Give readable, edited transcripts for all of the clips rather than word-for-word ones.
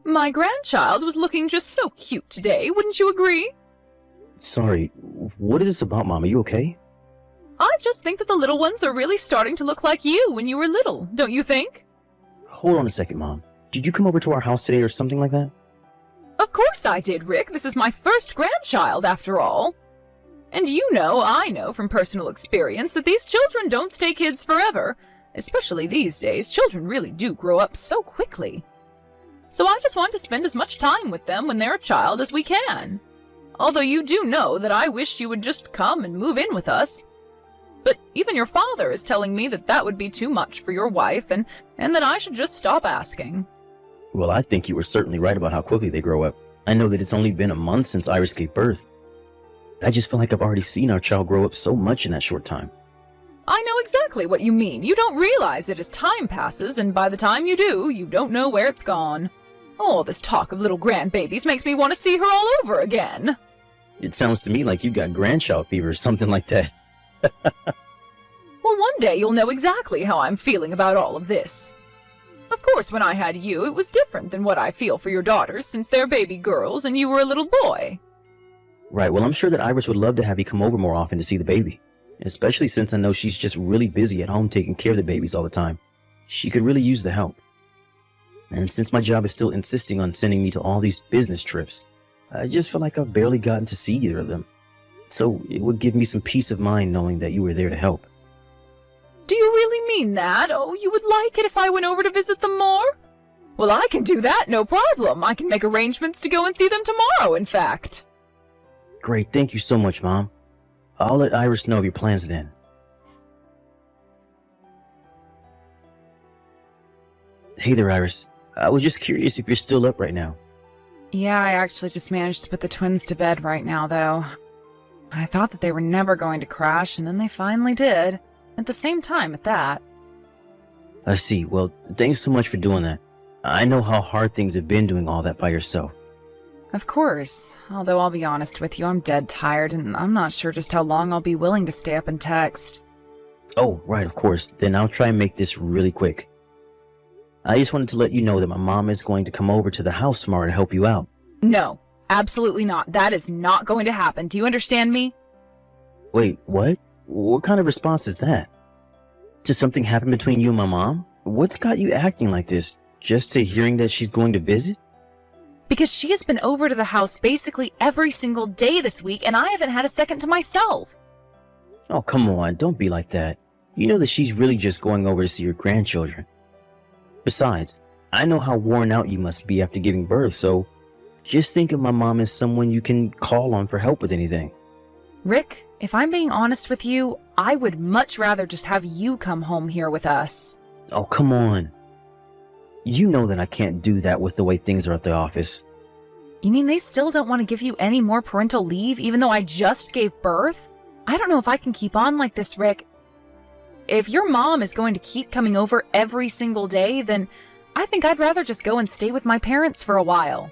My grandchild was looking just so cute today, wouldn't you agree? Sorry, what is this about, Mom? Are you okay? I just think that the little ones are really starting to look like you when you were little, don't you think? Hold on a second, Mom. Did you come over to our house today or something like that? Of course I did, Rick. This is my first grandchild, after all. And I know from personal experience that these children don't stay kids forever. Especially these days, children really do grow up so quickly. So I just want to spend as much time with them when they're a child as we can. Although you do know that I wish you would just come and move in with us. But even your father is telling me that that would be too much for your wife and that I should just stop asking. Well, I think you were certainly right about how quickly they grow up. I know that it's only been a month since Iris gave birth. I just feel like I've already seen our child grow up so much in that short time. I know exactly what you mean. You don't realize it as time passes, and by the time you do, you don't know where it's gone. All this talk of little grandbabies makes me want to see her all over again. It sounds to me like you got grandchild fever or something like that. Well, one day you'll know exactly how I'm feeling about all of this. Of course, when I had you, it was different than what I feel for your daughters, since they're baby girls and you were a little boy. Right, well, I'm sure that Iris would love to have you come over more often to see the baby. Especially since I know she's just really busy at home taking care of the babies all the time. She could really use the help. And since my job is still insisting on sending me to all these business trips, I just feel like I've barely gotten to see either of them. So it would give me some peace of mind knowing that you were there to help. Do you really mean that? Oh, you would like it if I went over to visit them more? Well, I can do that, no problem. I can make arrangements to go and see them tomorrow, in fact. Great, thank you so much, Mom. I'll let Iris know of your plans then. Hey there, Iris. I was just curious if you're still up right now. Yeah, I actually just managed to put the twins to bed right now, though. I thought that they were never going to crash, and then they finally did. At the same time, at that. I see. Well, thanks so much for doing that. I know how hard things have been doing all that by yourself. Of course. Although I'll be honest with you, I'm dead tired, and I'm not sure just how long I'll be willing to stay up and text. Oh, right, of course. Then I'll try and make this really quick. I just wanted to let you know that my mom is going to come over to the house tomorrow to help you out. No, absolutely not. That is not going to happen. Do you understand me? Wait, what? What kind of response is that? Did something happen between you and my mom? What's got you acting like this? Just to hearing that she's going to visit? Because she has been over to the house basically every single day this week, and I haven't had a second to myself. Oh, come on, don't be like that. You know that she's really just going over to see your grandchildren. Besides, I know how worn out you must be after giving birth, so just think of my mom as someone you can call on for help with anything. Rick, if I'm being honest with you, I would much rather just have you come home here with us. Oh, come on. You know that I can't do that with the way things are at the office. You mean they still don't want to give you any more parental leave, even though I just gave birth? I don't know if I can keep on like this, Rick. If your mom is going to keep coming over every single day, then I think I'd rather just go and stay with my parents for a while.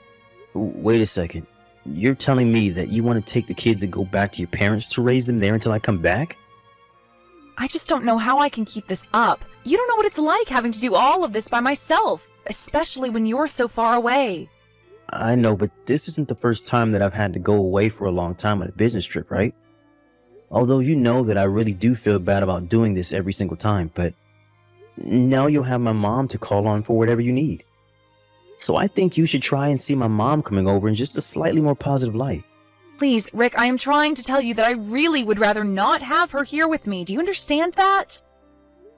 Wait a second. You're telling me that you want to take the kids and go back to your parents to raise them there until I come back? I just don't know how I can keep this up. You don't know what it's like having to do all of this by myself, especially when you're so far away. I know, but this isn't the first time that I've had to go away for a long time on a business trip, right? Although you know that I really do feel bad about doing this every single time, but now you'll have my mom to call on for whatever you need. So I think you should try and see my mom coming over in just a slightly more positive light. Please, Rick, I am trying to tell you that I really would rather not have her here with me. Do you understand that?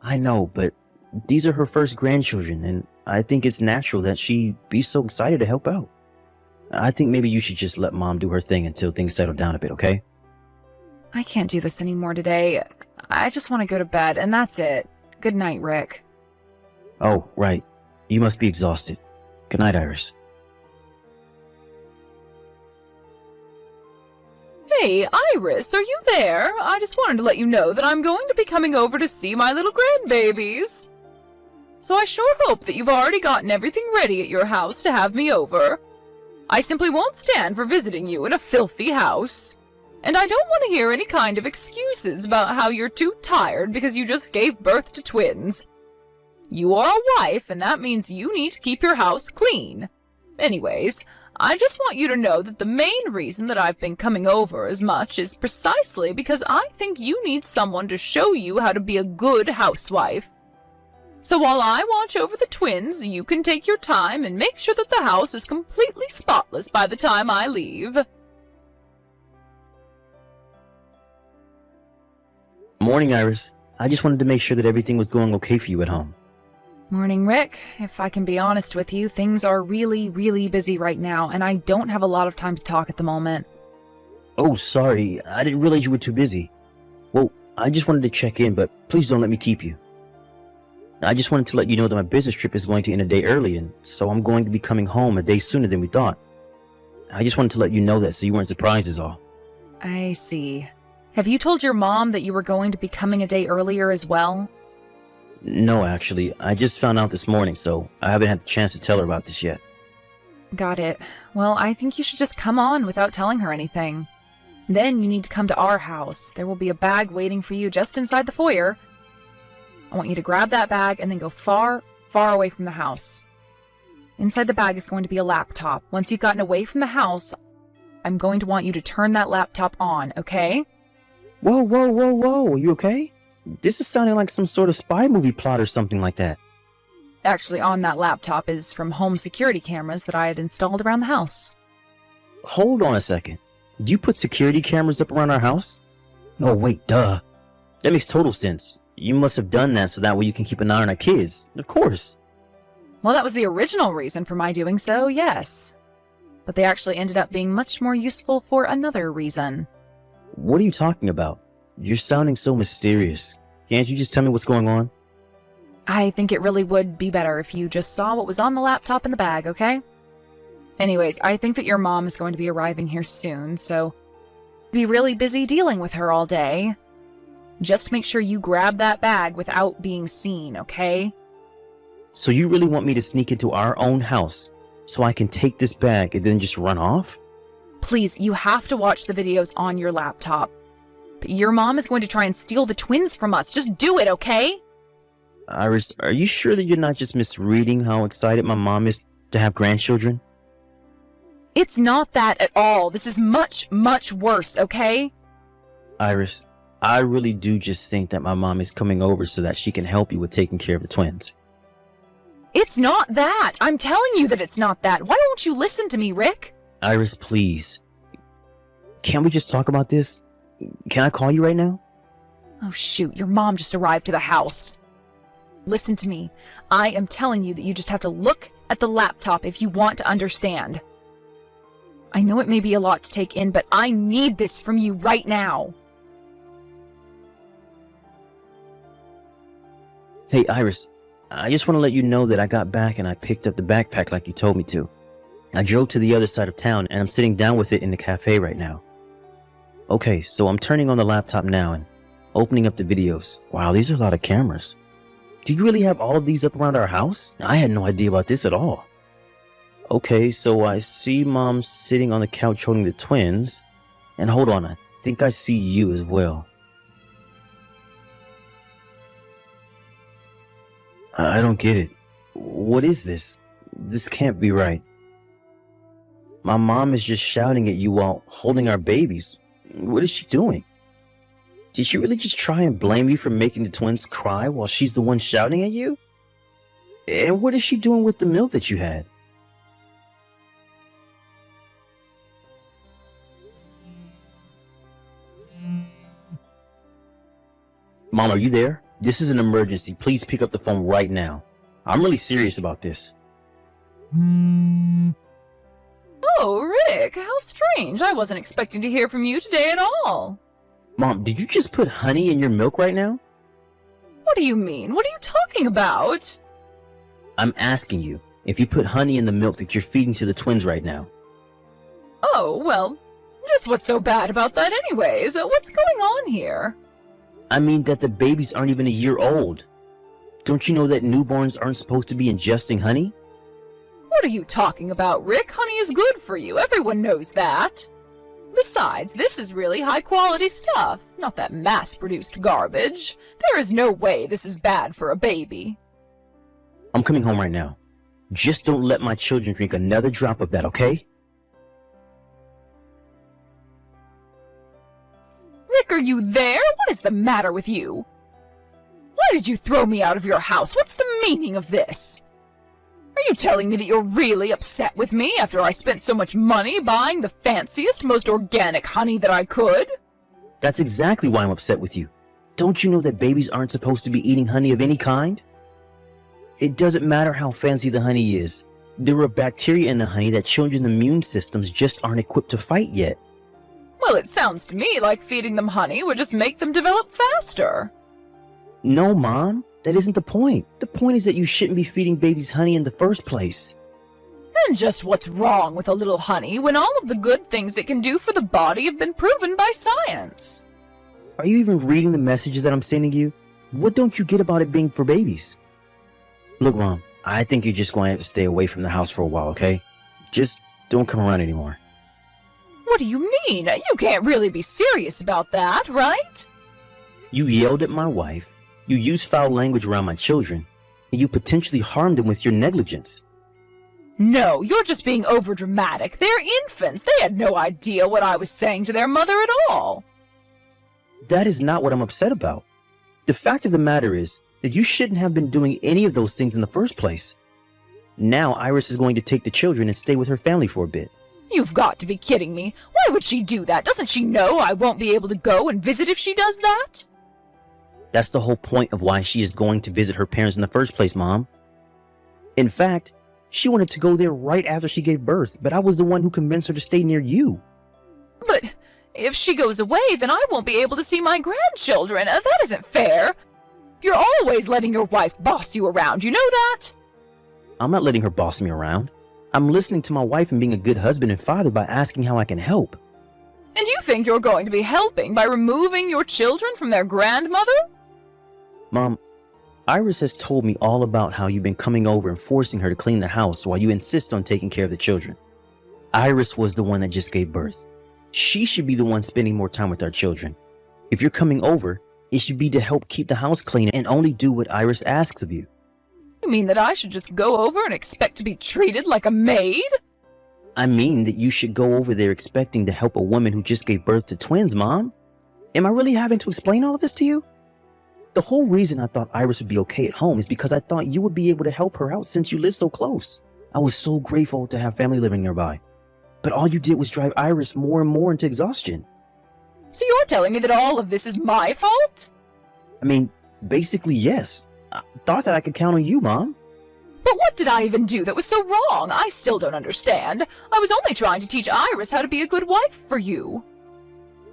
I know, but these are her first grandchildren, and I think it's natural that she be so excited to help out. I think maybe you should just let Mom do her thing until things settle down a bit, okay? I can't do this anymore today. I just want to go to bed, and that's it. Good night, Rick. Oh, right. You must be exhausted. Good night, Iris. Hey, Iris, are you there? I just wanted to let you know that I'm going to be coming over to see my little grandbabies. So I sure hope that you've already gotten everything ready at your house to have me over. I simply won't stand for visiting you in a filthy house. And I don't want to hear any kind of excuses about how you're too tired because you just gave birth to twins. You are a wife, and that means you need to keep your house clean. Anyways, I just want you to know that the main reason that I've been coming over as much is precisely because I think you need someone to show you how to be a good housewife. So while I watch over the twins, you can take your time and make sure that the house is completely spotless by the time I leave. Morning, Iris. I just wanted to make sure that everything was going okay for you at home. Morning, Rick. If I can be honest with you, things are really, really busy right now, and I don't have a lot of time to talk at the moment. Oh, sorry. I didn't realize you were too busy. Well, I just wanted to check in, but please don't let me keep you. I just wanted to let you know that my business trip is going to end a day early, and so I'm going to be coming home a day sooner than we thought. I just wanted to let you know that so you weren't surprised is all. I see. Have you told your mom that you were going to be coming a day earlier as well? No, actually. I just found out this morning, so I haven't had the chance to tell her about this yet. Got it. Well, I think you should just come on without telling her anything. Then you need to come to our house. There will be a bag waiting for you just inside the foyer. I want you to grab that bag and then go far, far away from the house. Inside the bag is going to be a laptop. Once you've gotten away from the house, I'm going to want you to turn that laptop on, okay? Whoa, whoa, whoa, whoa. Are you okay? This is sounding like some sort of spy movie plot or something like that. Actually, on that laptop is from home security cameras that I had installed around the house. Hold on a second. Do you put security cameras up around our house? Oh, wait, duh. That makes total sense. You must have done that so that way you can keep an eye on our kids. Of course. Well, that was the original reason for my doing so, yes. But they actually ended up being much more useful for another reason. What are you talking about? You're sounding so mysterious. Can't you just tell me what's going on? I think it really would be better if you just saw what was on the laptop in the bag, okay? Anyways, I think that your mom is going to be arriving here soon, so be really busy dealing with her all day. Just make sure you grab that bag without being seen, okay? So you really want me to sneak into our own house so I can take this bag and then just run off? Please, you have to watch the videos on your laptop. But your mom is going to try and steal the twins from us. Just do it, okay? Iris, are you sure that you're not just misreading how excited my mom is to have grandchildren? It's not that at all. This is much, much worse, okay? Iris, I really do just think that my mom is coming over so that she can help you with taking care of the twins. It's not that! I'm telling you that it's not that! Why won't you listen to me, Rick? Iris, please. Can't we just talk about this? Can I call you right now? Oh shoot, your mom just arrived to the house. Listen to me. I am telling you that you just have to look at the laptop if you want to understand. I know it may be a lot to take in, but I need this from you right now. Hey, Iris, I just want to let you know that I got back and I picked up the backpack like you told me to. I drove to the other side of town and I'm sitting down with it in the cafe right now. Okay, so I'm turning on the laptop now and opening up the videos. Wow, these are a lot of cameras. Do you really have all of these up around our house? I had no idea about this at all. Okay, so I see Mom sitting on the couch holding the twins. And hold on, I think I see you as well. I don't get it. What is this? This can't be right. My mom is just shouting at you while holding our babies. What is she doing? Did she really just try and blame you for making the twins cry while she's the one shouting at you? And what is she doing with the milk that you had? Mom, are you there? This is an emergency. Please pick up the phone right now. I'm really serious about this. Oh, Rick, how strange. I wasn't expecting to hear from you today at all. Mom, did you just put honey in your milk right now? What do you mean? What are you talking about? I'm asking you if you put honey in the milk that you're feeding to the twins right now. Oh, well, just what's so bad about that anyways? What's going on here? I mean that the babies aren't even a year old. Don't you know that newborns aren't supposed to be ingesting honey? What are you talking about, Rick? Honey is good for you. Everyone knows that. Besides, this is really high-quality stuff, not that mass-produced garbage. There is no way this is bad for a baby. I'm coming home right now. Just don't let my children drink another drop of that, okay? Rick, are you there? What is the matter with you? Why did you throw me out of your house? What's the meaning of this? Are you telling me that you're really upset with me after I spent so much money buying the fanciest, most organic honey that I could? That's exactly why I'm upset with you. Don't you know that babies aren't supposed to be eating honey of any kind? It doesn't matter how fancy the honey is. There are bacteria in the honey that children's immune systems just aren't equipped to fight yet. Well, it sounds to me like feeding them honey would just make them develop faster. No, Mom, that isn't the point. The point is that you shouldn't be feeding babies honey in the first place. And just what's wrong with a little honey when all of the good things it can do for the body have been proven by science? Are you even reading the messages that I'm sending you? What don't you get about it being for babies? Look, Mom, I think you're just going to have to stay away from the house for a while, okay? Just don't come around anymore. What do you mean? You can't really be serious about that, right? You yelled at my wife, you used foul language around my children, and you potentially harmed them with your negligence. No, you're just being overdramatic. They're infants. They had no idea what I was saying to their mother at all. That is not what I'm upset about. The fact of the matter is that you shouldn't have been doing any of those things in the first place. Now Iris is going to take the children and stay with her family for a bit. You've got to be kidding me. Why would she do that? Doesn't she know I won't be able to go and visit if she does that? That's the whole point of why she is going to visit her parents in the first place, Mom. In fact, she wanted to go there right after she gave birth, but I was the one who convinced her to stay near you. But if she goes away, then I won't be able to see my grandchildren. That isn't fair. You're always letting your wife boss you around, you know that? I'm not letting her boss me around. I'm listening to my wife and being a good husband and father by asking how I can help. And you think you're going to be helping by removing your children from their grandmother? Mom, Iris has told me all about how you've been coming over and forcing her to clean the house while you insist on taking care of the children. Iris was the one that just gave birth. She should be the one spending more time with our children. If you're coming over, it should be to help keep the house clean and only do what Iris asks of you. You mean that I should just go over and expect to be treated like a maid? I mean that you should go over there expecting to help a woman who just gave birth to twins, Mom. Am I really having to explain all of this to you? The whole reason I thought Iris would be okay at home is because I thought you would be able to help her out since you live so close. I was so grateful to have family living nearby. But all you did was drive Iris more and more into exhaustion. So you're telling me that all of this is my fault? I mean, basically, yes. I thought that I could count on you, Mom. But what did I even do that was so wrong? I still don't understand. I was only trying to teach Iris how to be a good wife for you.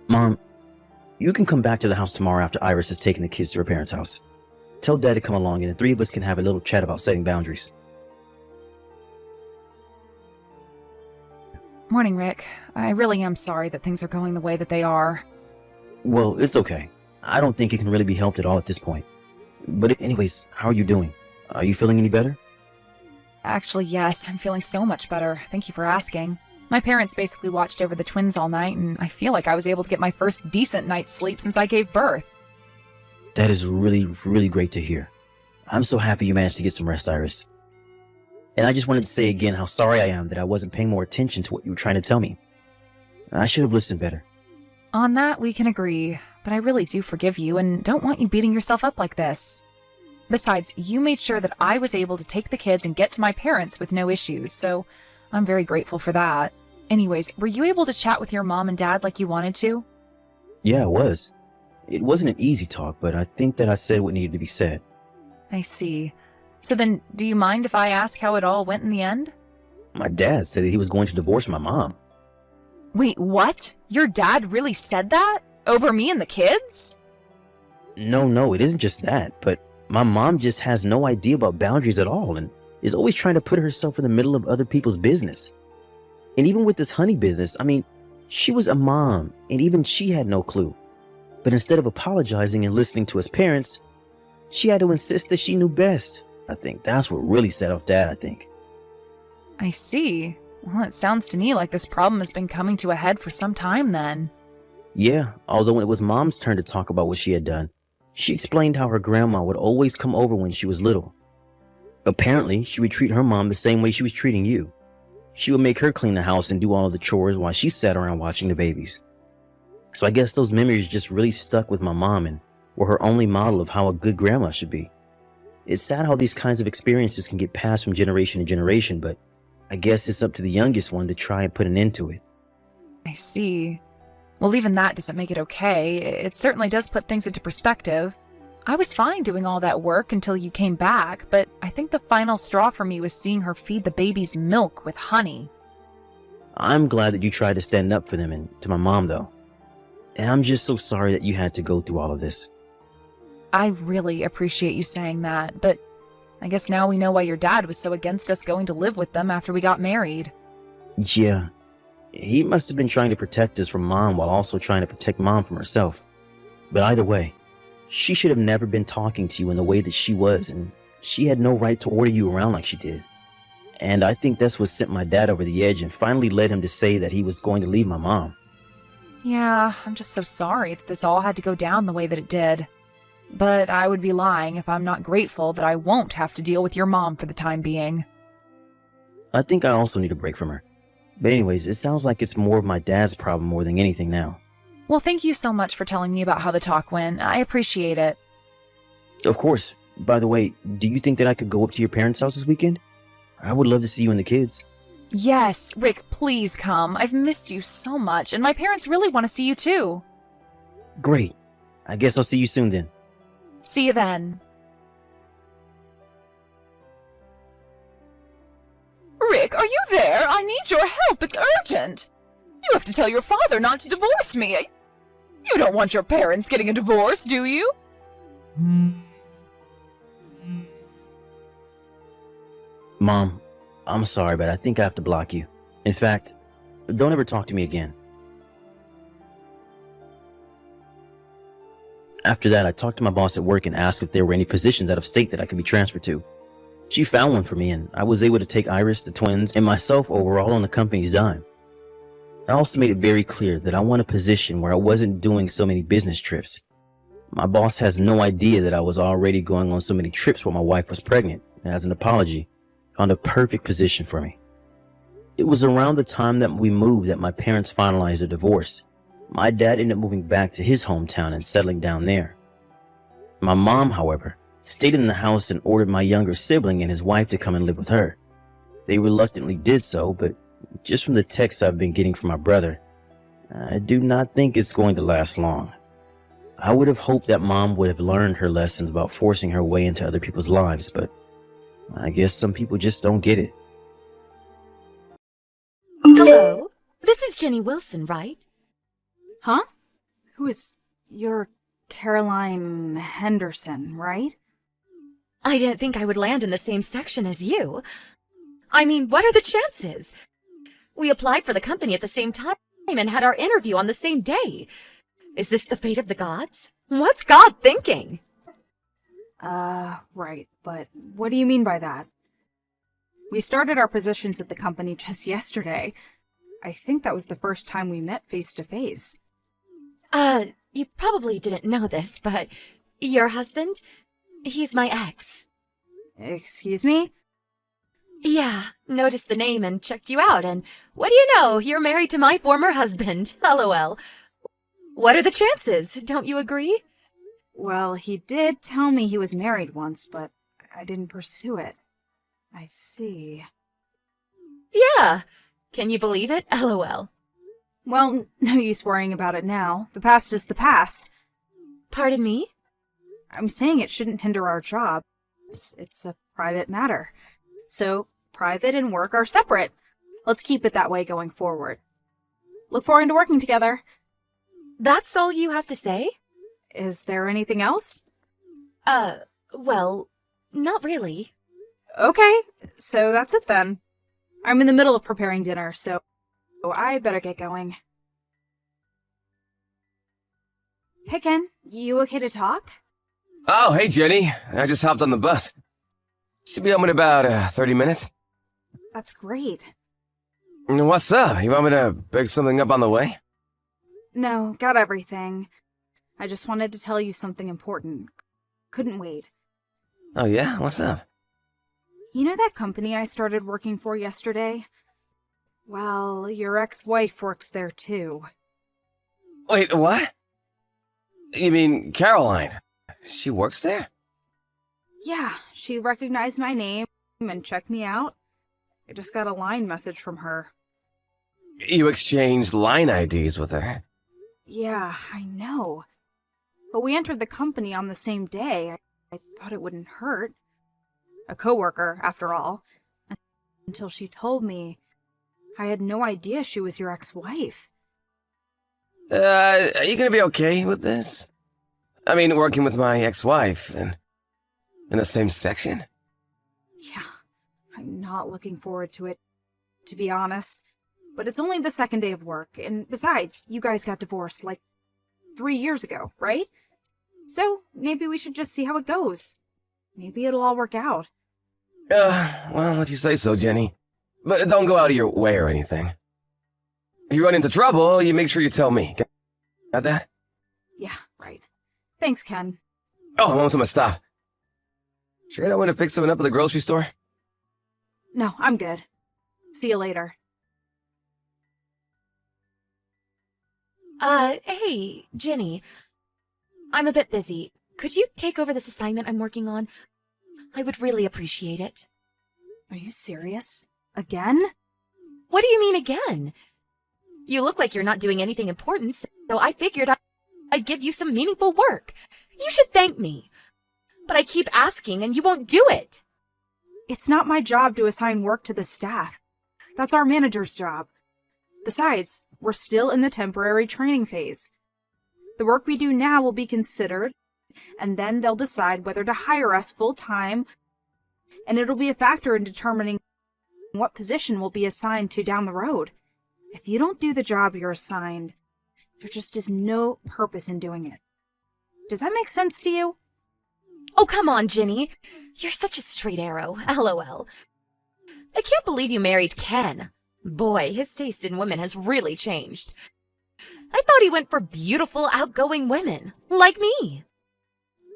Mom, you can come back to the house tomorrow after Iris has taken the kids to her parents' house. Tell Dad to come along and the three of us can have a little chat about setting boundaries. Morning, Rick. I really am sorry that things are going the way that they are. Well, it's okay. I don't think it can really be helped at all at this point. But anyways, how are you doing? Are you feeling any better? Actually, yes, I'm feeling so much better. Thank you for asking. My parents basically watched over the twins all night, and I feel like I was able to get my first decent night's sleep since I gave birth. That is really, really great to hear. I'm so happy you managed to get some rest, Iris. And I just wanted to say again how sorry I am that I wasn't paying more attention to what you were trying to tell me. I should have listened better. On that, we can agree, but I really do forgive you and don't want you beating yourself up like this. Besides, you made sure that I was able to take the kids and get to my parents with no issues, so I'm very grateful for that. Anyways, were you able to chat with your mom and dad like you wanted to? Yeah, it was. It wasn't an easy talk, but I think that I said what needed to be said. I see. So then, do you mind if I ask how it all went in the end? My dad said that he was going to divorce my mom. Wait, what? Your dad really said that? Over me and the kids? No, it isn't just that, but my mom just has no idea about boundaries at all and is always trying to put herself in the middle of other people's business. And even with this honey business, I mean, she was a mom and even she had no clue. But instead of apologizing and listening to his parents, she had to insist that she knew best. I think that's what really set off Dad, I think. I see. Well, it sounds to me like this problem has been coming to a head for some time then. Yeah, although when it was Mom's turn to talk about what she had done, she explained how her grandma would always come over when she was little. Apparently, she would treat her mom the same way she was treating you. She would make her clean the house and do all of the chores while she sat around watching the babies. So I guess those memories just really stuck with my mom and were her only model of how a good grandma should be. It's sad how these kinds of experiences can get passed from generation to generation, but I guess it's up to the youngest one to try and put an end to it. I see. Well, even that doesn't make it okay. It certainly does put things into perspective. I was fine doing all that work until you came back, but I think the final straw for me was seeing her feed the babies milk with honey. I'm glad that you tried to stand up for them and to my mom, though. And I'm just so sorry that you had to go through all of this. I really appreciate you saying that, but I guess now we know why your dad was so against us going to live with them after we got married. Yeah, he must have been trying to protect us from mom while also trying to protect mom from herself. But either way, she should have never been talking to you in the way that she was, and she had no right to order you around like she did. And I think that's what sent my dad over the edge and finally led him to say that he was going to leave my mom. Yeah, I'm just so sorry that this all had to go down the way that it did. But I would be lying if I'm not grateful that I won't have to deal with your mom for the time being. I think I also need a break from her. But anyways, it sounds like it's more of my dad's problem more than anything now. Well, thank you so much for telling me about how the talk went. I appreciate it. Of course. By the way, do you think that I could go up to your parents' house this weekend? I would love to see you and the kids. Yes, Rick, please come. I've missed you so much, and my parents really want to see you too. Great. I guess I'll see you soon then. See you then. Rick, are you there? I need your help. It's urgent. You have to tell your father not to divorce me. You don't want your parents getting a divorce, do you? Mom, I'm sorry, but I think I have to block you. In fact, don't ever talk to me again. After that, I talked to my boss at work and asked if there were any positions out of state that I could be transferred to. She found one for me, and I was able to take Iris, the twins, and myself overall on the company's dime. I also made it very clear that I want a position where I wasn't doing so many business trips. My boss has no idea that I was already going on so many trips while my wife was pregnant, and as an apology, found a perfect position for me. It was around the time that we moved that my parents finalized a divorce. My dad ended up moving back to his hometown and settling down there. My mom, however, stayed in the house and ordered my younger sibling and his wife to come and live with her. They reluctantly did so, but just from the texts I've been getting from my brother, I do not think it's going to last long. I would have hoped that mom would have learned her lessons about forcing her way into other people's lives, but I guess some people just don't get it. Hello? This is Jenny Wilson, right? Huh? You're Caroline Henderson, right? I didn't think I would land in the same section as you. I mean, what are the chances? We applied for the company at the same time and had our interview on the same day. Is this the fate of the gods? What's God thinking? Right, but what do you mean by that? We started our positions at the company just yesterday. I think that was the first time we met face to face. You probably didn't know this, but your husband? He's my ex. Excuse me? Yeah, noticed the name and checked you out, and what do you know? You're married to my former husband. LOL. What are the chances? Don't you agree? Well, he did tell me he was married once, but I didn't pursue it. I see. Yeah. Can you believe it? LOL. Well, no use worrying about it now. The past is the past. Pardon me? I'm saying it shouldn't hinder our jobs. It's a private matter. So, private and work are separate. Let's keep it that way going forward. Look forward to working together. That's all you have to say? Is there anything else? Well, not really. Okay, so that's it then. I'm in the middle of preparing dinner, so I better get going. Hey Ken, you okay to talk? Oh, hey Jenny. I just hopped on the bus. Should be home in about 30 minutes. That's great. What's up? You want me to pick something up on the way? No, got everything. I just wanted to tell you something important. Couldn't wait. Oh yeah? What's up? You know that company I started working for yesterday? Well, your ex-wife works there too. Wait, what? You mean Caroline? She works there? Yeah, she recognized my name and checked me out. I just got a line message from her. You exchanged line IDs with her? Yeah, I know. But we entered the company on the same day. I thought it wouldn't hurt. A coworker, after all. Until she told me. I had no idea she was your ex-wife. Are you gonna be okay with this? I mean, working with my ex-wife and in the same section? Yeah, I'm not looking forward to it, to be honest. But it's only the second day of work, and besides, you guys got divorced, like, 3 years ago, right? So, maybe we should just see how it goes. Maybe it'll all work out. Well, if you say so, Jenny. But don't go out of your way or anything. If you run into trouble, you make sure you tell me. Got that? Yeah, right. Thanks, Ken. Oh, I want someone to stop. Sure you don't want to pick someone up at the grocery store? No, I'm good. See you later. Hey, Jenny. I'm a bit busy. Could you take over this assignment I'm working on? I would really appreciate it. Are you serious? Again? What do you mean again? You look like you're not doing anything important, so I figured I'd give you some meaningful work. You should thank me. But I keep asking and you won't do it. It's not my job to assign work to the staff. That's our manager's job. Besides, we're still in the temporary training phase. The work we do now will be considered, and then they'll decide whether to hire us full-time, and it'll be a factor in determining what position we'll be assigned to down the road. If you don't do the job you're assigned, there just is no purpose in doing it. Does that make sense to you? Oh, come on, Jenny. You're such a straight arrow. LOL. I can't believe you married Ken. Boy, his taste in women has really changed. I thought he went for beautiful, outgoing women, like me.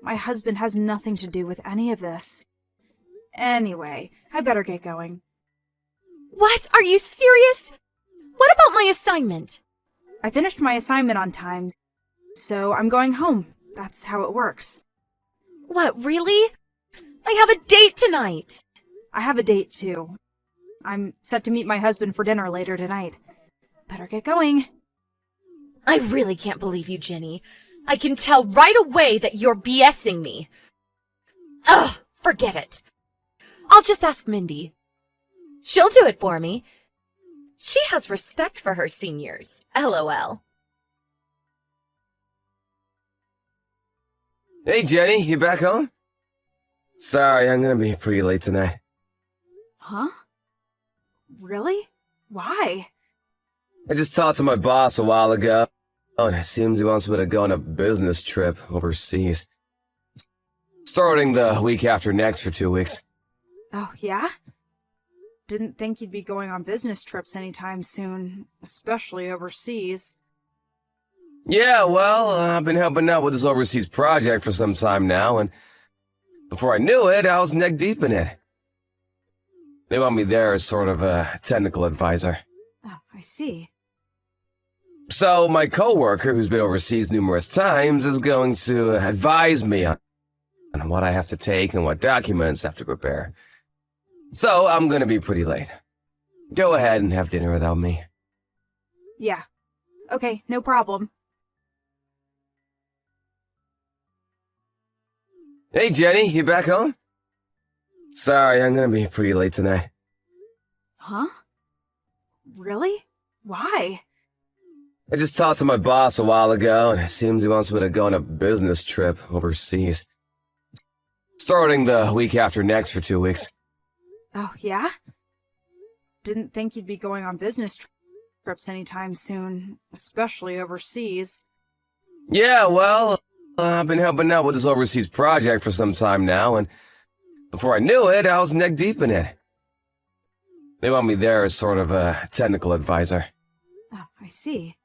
My husband has nothing to do with any of this. Anyway, I better get going. What? Are you serious? What about my assignment? I finished my assignment on time, so I'm going home. That's how it works. What, really? I have a date tonight. I have a date, too. I'm set to meet my husband for dinner later tonight. Better get going. I really can't believe you, Jenny. I can tell right away that you're BSing me. Ugh, forget it. I'll just ask Mindy. She'll do it for me. She has respect for her seniors. LOL. Hey, Jenny, you back home? Sorry, I'm gonna be pretty late tonight. Huh? Really? Why? I just talked to my boss a while ago, and it seems he wants me to go on a business trip overseas. Starting the week after next for 2 weeks. Oh, yeah? Didn't think you'd be going on business trips anytime soon, especially overseas. Yeah, well, I've been helping out with this overseas project for some time now, and before I knew it, I was neck deep in it. They want me there as sort of a technical advisor. Oh, I see. So my coworker, who's been overseas numerous times, is going to advise me on what I have to take and what documents I have to prepare. So I'm gonna be pretty late. Go ahead and have dinner without me. Yeah. Okay, no problem. Hey, Jenny, you back home? Sorry, I'm gonna be pretty late tonight. Huh? Really? Why? I just talked to my boss a while ago, and it seems he wants me to go on a business trip overseas. Starting the week after next for 2 weeks. Oh, yeah? Didn't think you'd be going on business trips anytime soon, especially overseas. Yeah, well, I've been helping out with this overseas project for some time now, and before I knew it, I was neck deep in it. They want me there as sort of a technical advisor. Oh, I see.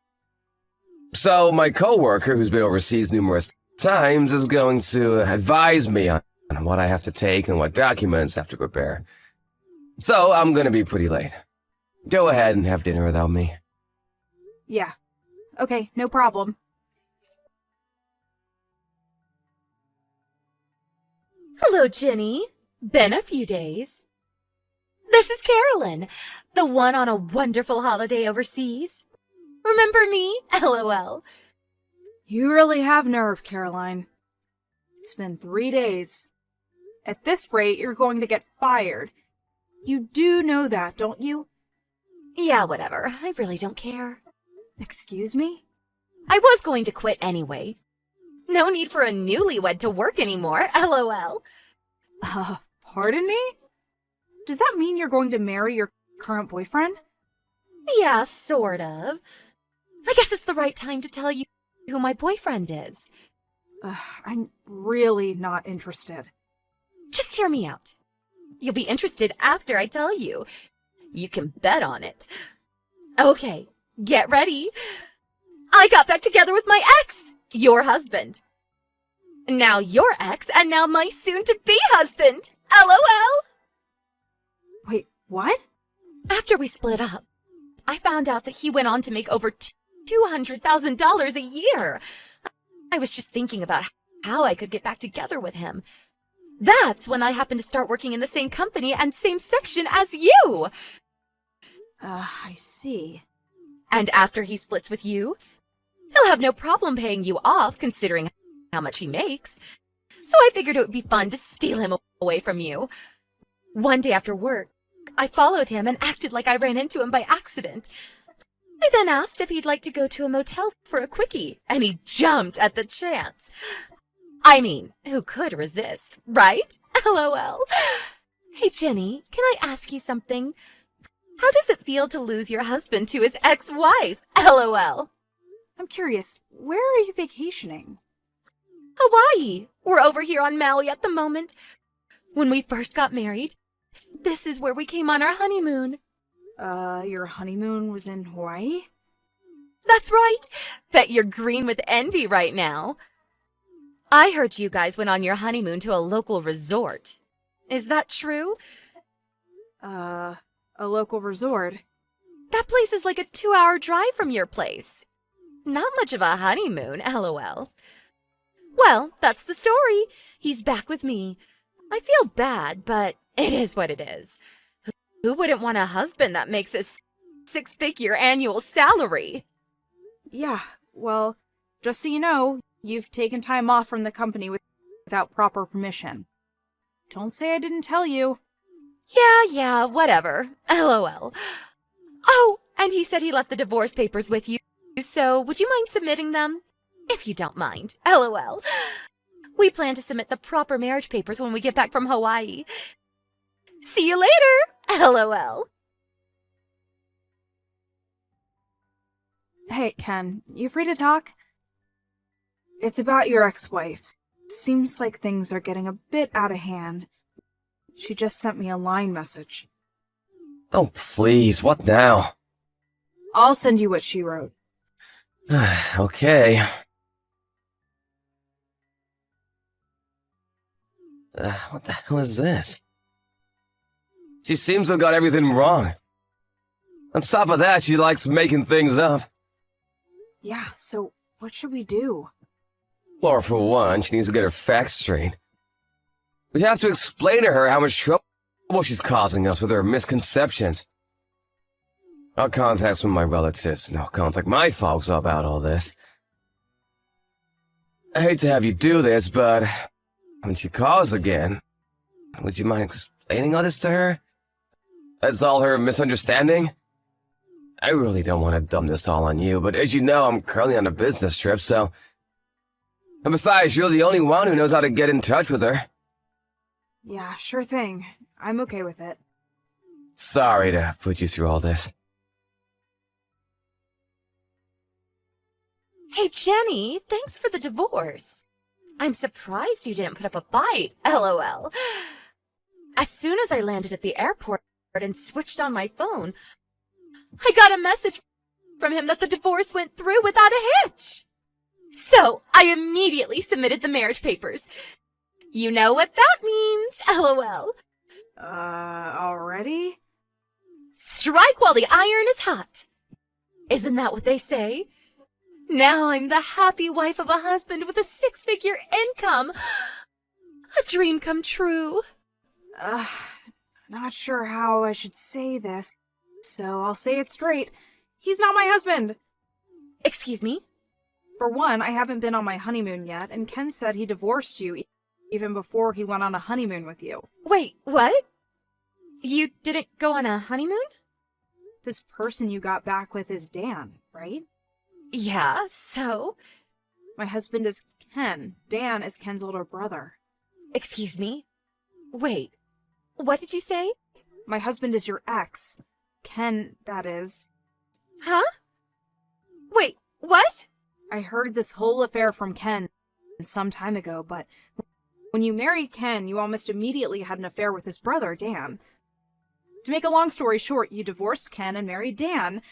So my coworker, who's been overseas numerous times, is going to advise me on what I have to take and what documents I have to prepare. So I'm gonna be pretty late. Go ahead and have dinner without me. Yeah. Okay, no problem. Hello, Jenny. Been a few days. This is Carolyn, the one on a wonderful holiday overseas. Remember me? LOL. You really have nerve, Caroline. It's been 3 days. At this rate, you're going to get fired. You do know that, don't you? Yeah, whatever. I really don't care. Excuse me? I was going to quit anyway. No need for a newlywed to work anymore. LOL. Pardon me? Does that mean you're going to marry your current boyfriend? Yeah, sort of. I guess it's the right time to tell you who my boyfriend is. I'm really not interested. Just hear me out. You'll be interested after I tell you. You can bet on it. Okay, get ready. I got back together with my ex, your husband. Now your ex, and now my soon-to-be husband. LOL. Wait, what? After we split up, I found out that he went on to make over $200,000 a year. I was just thinking about how I could get back together with him. That's when I happened to start working in the same company and same section as you. I see. And after he splits with you, he'll have no problem paying you off, considering how much he makes. So I figured it would be fun to steal him away from you. One day after work, I followed him and acted like I ran into him by accident. I then asked if he'd like to go to a motel for a quickie, and he jumped at the chance. I mean, who could resist, right? LOL. Hey, Jenny, can I ask you something? How does it feel to lose your husband to his ex-wife? LOL. I'm curious, where are you vacationing? Hawaii. We're over here on Maui at the moment. When we first got married, this is where we came on our honeymoon. Your honeymoon was in Hawaii? That's right. Bet you're green with envy right now. I heard you guys went on your honeymoon to a local resort. Is that true? A local resort? That place is like a 2-hour drive from your place. Not much of a honeymoon, LOL. Well, that's the story. He's back with me. I feel bad, but it is what it is. Who wouldn't want a husband that makes a 6-figure annual salary? Yeah, well, just so you know, you've taken time off from the company without proper permission. Don't say I didn't tell you. Yeah, whatever. LOL. Oh, and he said he left the divorce papers with you, so would you mind submitting them? If you don't mind. LOL. We plan to submit the proper marriage papers when we get back from Hawaii. See you later. LOL. Hey, Ken, you free to talk? It's about your ex-wife. Seems like things are getting a bit out of hand. She just sent me a line message. Oh, please, what now? I'll send you what she wrote. Okay. What the hell is this? She seems to have got everything wrong. On top of that, she likes making things up. Yeah, so what should we do? Well, for one, she needs to get her facts straight. We have to explain to her how much trouble she's causing us with her misconceptions. I'll contact some of my relatives, and I'll contact my folks about all this. I hate to have you do this, but when she calls again, would you mind explaining all this to her? That's all her misunderstanding? I really don't want to dump this all on you, but as you know, I'm currently on a business trip, so... And besides, you're the only one who knows how to get in touch with her. Yeah, sure thing. I'm okay with it. Sorry to put you through all this. Hey, Jenny, thanks for the divorce. I'm surprised you didn't put up a fight. LOL. As soon as I landed at the airport and switched on my phone, I got a message from him that the divorce went through without a hitch. So I immediately submitted the marriage papers. You know what that means, LOL. Already? Strike while the iron is hot. Isn't that what they say? Now I'm the happy wife of a husband with a 6-figure income. A dream come true. Not sure how I should say this, so I'll say it straight. He's not my husband. Excuse me? For one, I haven't been on my honeymoon yet, and Ken said he divorced you even before he went on a honeymoon with you. Wait, what? You didn't go on a honeymoon? This person you got back with is Dan, right? Yeah, so? My husband is Ken. Dan is Ken's older brother. Excuse me? Wait, what did you say? My husband is your ex. Ken, that is. Huh? Wait, what? I heard this whole affair from Ken some time ago, but when you married Ken, you almost immediately had an affair with his brother, Dan. To make a long story short, you divorced Ken and married Dan,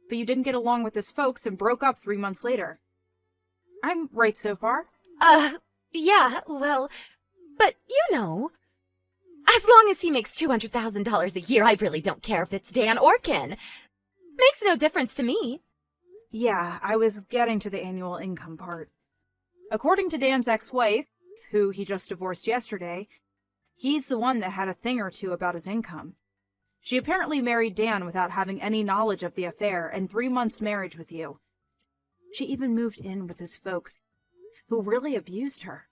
but you didn't get along with his folks and broke up 3 months later. I'm right so far? Yeah, well, but you know, as long as he makes $200,000 a year, I really don't care if it's Dan or Ken. Makes no difference to me. Yeah, I was getting to the annual income part. According to Dan's ex-wife, who he just divorced yesterday, he's the one that had a thing or two about his income. She apparently married Dan without having any knowledge of the affair and 3 months' marriage with you. She even moved in with his folks, who really abused her.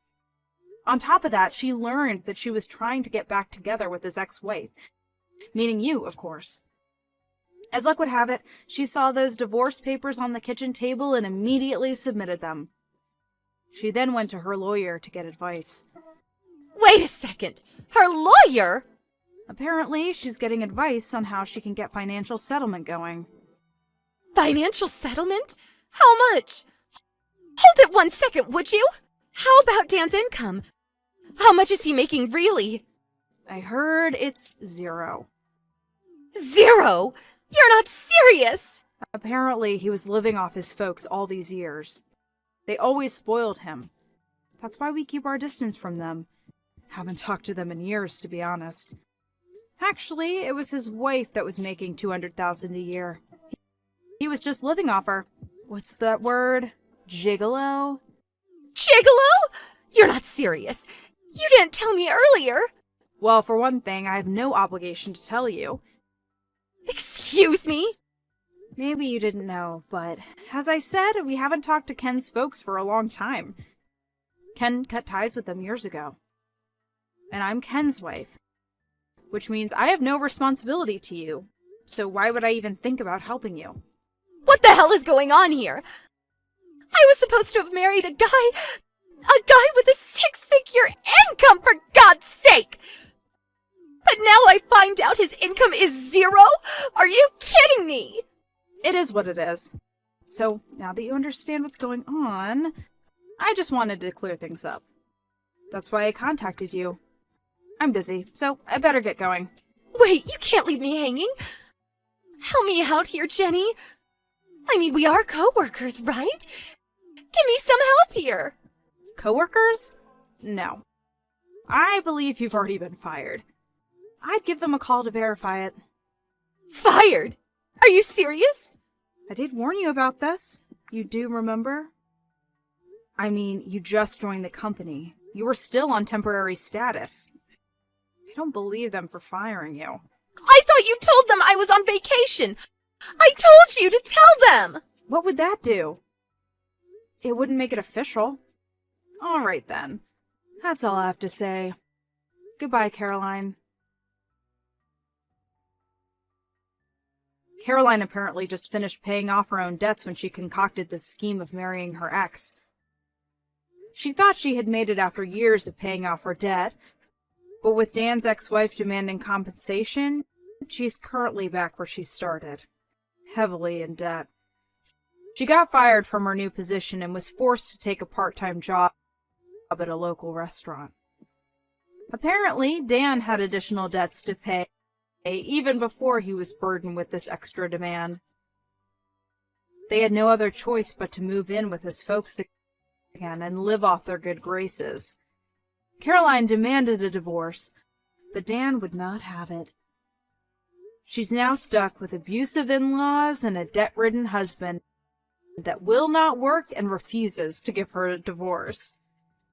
On top of that, she learned that she was trying to get back together with his ex-wife, meaning you, of course. As luck would have it, she saw those divorce papers on the kitchen table and immediately submitted them. She then went to her lawyer to get advice. Wait a second, her lawyer? Apparently, she's getting advice on how she can get financial settlement going. Financial settlement? How much? Hold it 1 second, would you? How about Dan's income? How much is he making really? I heard it's 0. 0? You're not serious! Apparently, he was living off his folks all these years. They always spoiled him. That's why we keep our distance from them. Haven't talked to them in years, to be honest. Actually, it was his wife that was making $200,000 a year. He was just living off her. What's that word? Gigolo? Gigolo? You're not serious. You didn't tell me earlier. Well, for one thing, I have no obligation to tell you. Excuse me? Maybe you didn't know, but as I said, we haven't talked to Ken's folks for a long time. Ken cut ties with them years ago. And I'm Ken's wife, which means I have no responsibility to you, so why would I even think about helping you? What the hell is going on here? I was supposed to have married a guy with a 6-figure income, for God's sake! But now I find out his income is 0? Are you kidding me? It is what it is. So, now that you understand what's going on, I just wanted to clear things up. That's why I contacted you. I'm busy, so I better get going. Wait, you can't leave me hanging. Help me out here, Jenny. I mean, we are co-workers, right? Give me some help here. Coworkers? No. I believe you've already been fired. I'd give them a call to verify it. Fired? Are you serious? I did warn you about this. You do remember? I mean, you just joined the company. You were still on temporary status. I don't believe them for firing you. I thought you told them I was on vacation. I told you to tell them. What would that do? It wouldn't make it official. All right, then. That's all I have to say. Goodbye, Caroline. Caroline apparently just finished paying off her own debts when she concocted this scheme of marrying her ex. She thought she had made it after years of paying off her debt, but with Dan's ex-wife demanding compensation, she's currently back where she started, heavily in debt. She got fired from her new position and was forced to take a part-time job at a local restaurant. Apparently, Dan had additional debts to pay, even before he was burdened with this extra demand. They had no other choice but to move in with his folks again and live off their good graces. Caroline demanded a divorce, but Dan would not have it. She's now stuck with abusive in-laws and a debt-ridden husband that will not work and refuses to give her a divorce.